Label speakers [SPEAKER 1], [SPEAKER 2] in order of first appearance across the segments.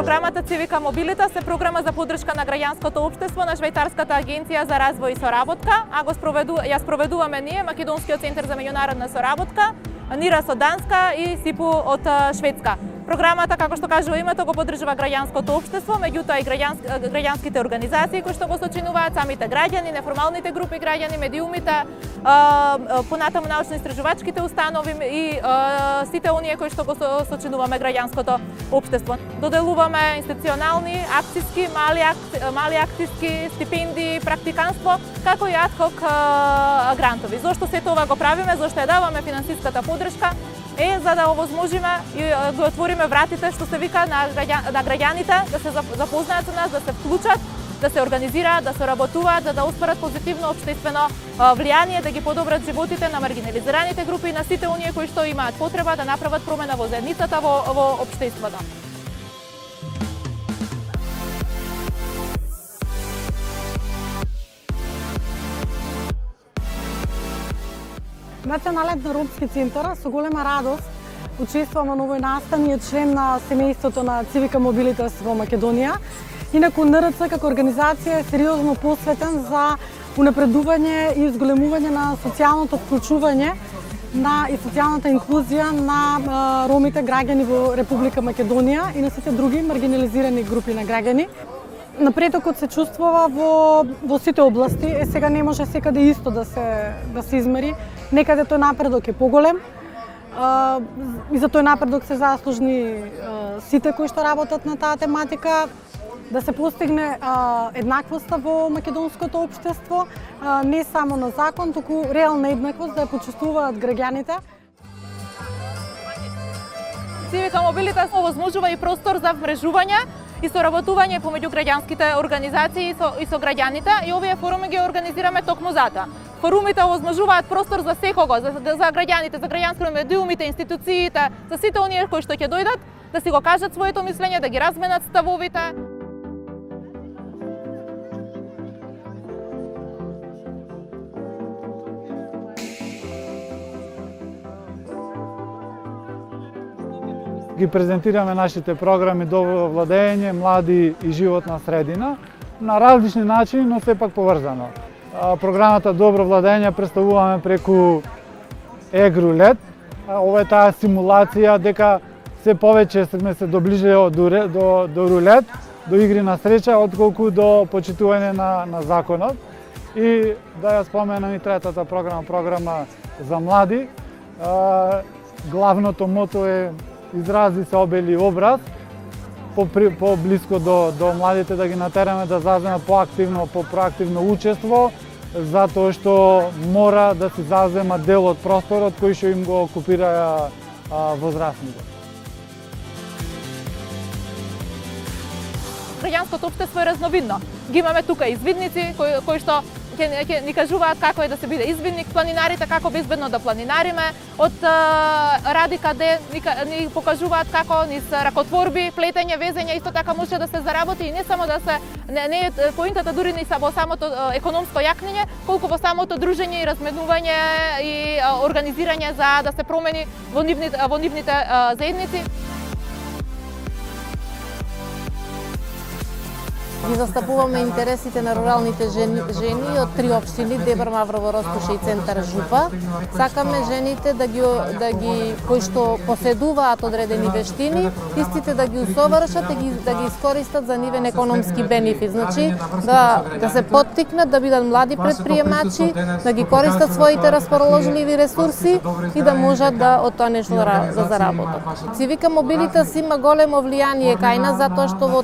[SPEAKER 1] Програмата Цивика Мобилитас е програма за поддршка на граѓанското општество на Швајцарската агенција за развој и соработка, а ја спроведуваме ние, Македонскиот центар за меѓународна соработка, НИРАС од Данска и СИПУ од Шведска. Програмата, како што кажува името, го поддржува граѓанското општество, меѓутоа и граѓанските организации кои што го сочинуваат, самите граѓани, неформалните групи граѓани, медиумите, понатаму научно-истражувачките установи и сите оние кои што го сочинуваме граѓанското општество. Доделуваме институционални, акцијски, мали акцијски, стипендии, практиканство, како и адхок грантови. Зошто се тоа го правиме, зошто ја даваме финансиската поддршка, за да овозможиме и го отвориме вратите, што се вика, на граѓаните да се запознаат со нас, да се вклучат, да се организираат, да се работуваат, за да остварат позитивно општествено влијание, да ги подобрат животите на маргинализираните групи и на сите оние кои што имаат потреба да направат промена во заедницата, во општеството.
[SPEAKER 2] Национален ромски центар со голема радост учествуваме на овој настан и е член на семејството на Цивика Мобилитас во Македонија. Инаку НРЦ како организација е сериозно посветен за унапредување и изголемување на социјалното вклучување и социјалната инклузија на ромите граѓани во Република Македонија и на сите други маргинализирани групи на граѓани. Напредокот се чувствува во сите области. Сега не може секаде исто да се измери. Некаде тој напредок е поголем. И за тој напредок се заслужни сите кои што работат на таа тематика, да се постигне еднаквоста во македонското општество, не само на закон, туку реална еднаквост да ја почувствуваат граѓаните.
[SPEAKER 1] Цивика Мобилитас овозможува и простор за вмрежување и соработување помеѓу граѓанските организации и со граѓаните, и овие форуми ги организираме токму за тоа. Форумите овозможуваат простор за секого, за граѓаните, за граѓанските медиумите, институциите, за сите оние кои што ќе дојдат да си го кажат своето мислење, да ги разменат ставовите.
[SPEAKER 3] Ги презентираме нашите програми Добро владење, млади и животна средина на различни начини, но сепак поврзано. Програмата Добро владење представуваме преку Егрулет. Ова е таа симулација дека се повеќе сме се доближили до рулет, до игри на среќа, отколку до почитување на законот. И да ја споменам и третата програма за млади. Главното мото е изрази се обели образ, по-близко до младите, да ги натераме да заземат проактивно учество, затоа што мора да се зазема дел од просторот кој што им го окупираја возрастните.
[SPEAKER 1] Граѓанското општество е разновидно. Ги имаме тука извидници кои што ќе ни кажуваат како е да се биде извидник, планинарите како безбедно да планинариме, од РАДИ-КД ни покажуваат како низ ракотворби, плетење, везење исто така може да се заработи и не само да се не е поинтата дури ни во самото економско јакнење, колку во самото дружење и разменување и организирање за да се промени во нивните заедници.
[SPEAKER 4] Ги застапуваме интересите на руралните жени од 3 општини: Дебар, Маврово, Ростуша и Центар Жупа. Сакаме жените кои што поседуваат одредени вештини, истите да ги усовршат и да ги искористат за нивен економски бенефит. Значи да се поттикнат да бидат млади предприемачи, да ги користат своите расположливи ресурси и да можат од тоа нешто да заработат. Цивика Мобилитас има големо влијание кај нас, затоа што во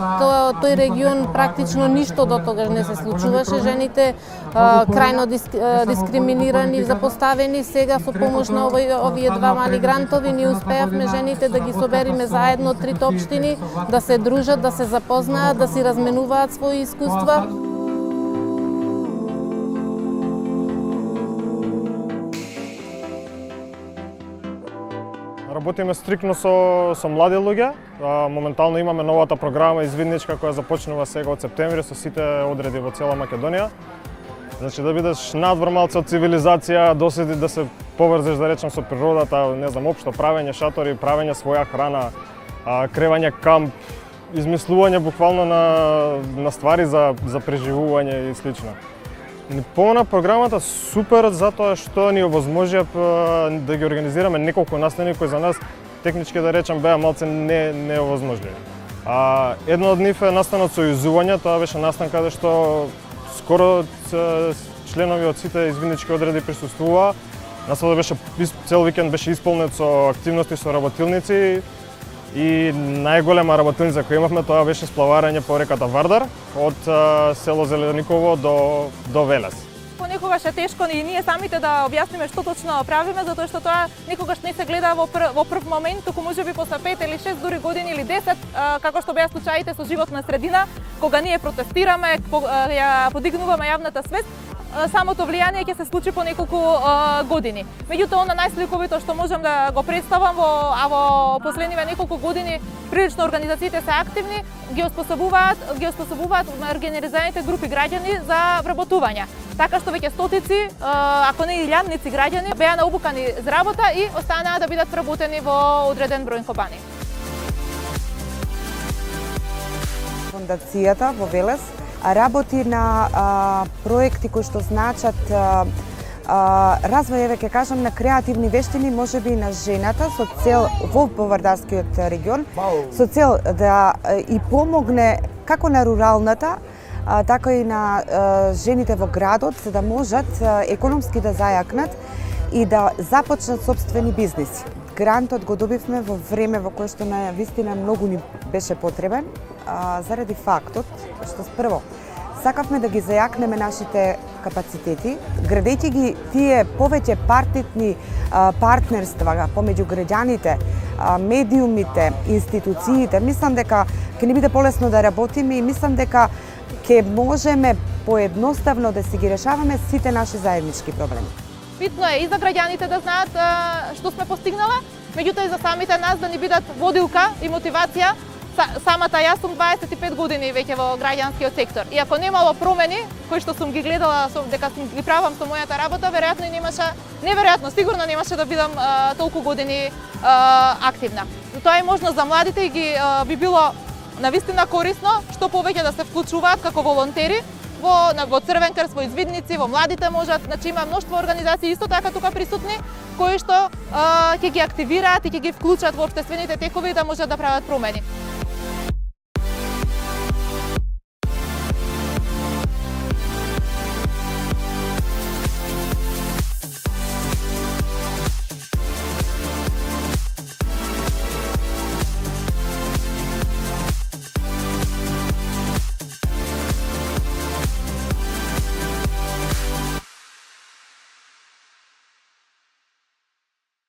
[SPEAKER 4] тој регион практично ништо до тогаш не се случуваше. Жените крајно дискриминирани, запоставени. Сега со помош на овие 2 мали грантови ние успеавме жените да ги собериме заедно од 3 општини, да се дружат, да се запознаат, да си разменуваат своји искуства.
[SPEAKER 5] Работиме стрикно со млади луѓе. Моментално имаме новата програма извидничка која започнува сега од септември со сите одреди во цела Македонија. Значи да бидеш надвор малце од цивилизација, доседи да се поврзеш, да речем, со природата, не знам, општо правење шатори, правење своја храна, кревање камп, измислување буквално на ствари за преживување и слично. Ни помна програмата супер затоа што ни овозможија да ги организираме неколку настани кои за нас технички да речам беа малце неовозможливи. Една од нив е настанот со јузување, тоа беше настан каде што скоро членови од сите извиднички одреди присуствуваа. Настанот беше цел викенд беше исполнет со активности со работилници и најголема работилница која имавме тоа беше сплаварање по реката Вардар од село Зелениково до Велес.
[SPEAKER 1] Понекогаш е тешко и ние самите да објасниме што точно правиме, затоа што тоа никогаш не се гледа во прв момент, туку можеби после 5 или 6 дури години или 10, како што беа случаите со животна средина, кога ние протестираме, ја подигнуваме јавната свест, самото влијание ќе се случи по неколку години. Меѓутоа, она најсликовито што можам да го представам во последниве неколку години, прилично организациите се активни, ги оспособуваат маргинализираните групи граѓани за вработување. Така што веќе стотици, ако не и илјадници граѓани беа наобукани за работа и останаа да бидат вработени во одреден број компании.
[SPEAKER 6] Фондацијата во Велес работи на проекти кои што значат развој, ќе кажам, на креативни вештини, можеби на жената со цел во Вардарскиот регион, со цел да и помогне како на руралната, така и на жените во градот, за да можат економски да зајакнат и да започнат собствени бизниси. Грантот го добивме во време во кое што навистина многу ни беше потребен, заради фактот што прво сакавме да ги зајакнеме нашите капацитети, градејќи ги тие повеќе партнерни партнерства помеѓу граѓаните, медиумите, институциите. Мислам дека ќе ни биде полесно да работиме и мислам дека ќе можеме поедноставно да си ги решаваме сите наши заеднички проблеми.
[SPEAKER 1] Битно е и за граѓаните да знаат што сме постигнале, меѓутоа и за самите нас да ни бидат водилка и мотивација. Самата јас сум 25 години веќе во граѓанскиот сектор. И ако немало промени, кои што сум ги гледала дека ги правам со мојата работа, веројатно и неверојатно, сигурно немаше да бидам толку години активна. Тоа е можност за младите и би било навистина корисно што повеќе да се вклучуваат како волонтери во Црвен крст, во извидници, во младите можат, значи има мноштво организации исто така тука присутни кои што ќе ги активираат и ќе ги вклучат во општествените текови да можат да прават промени.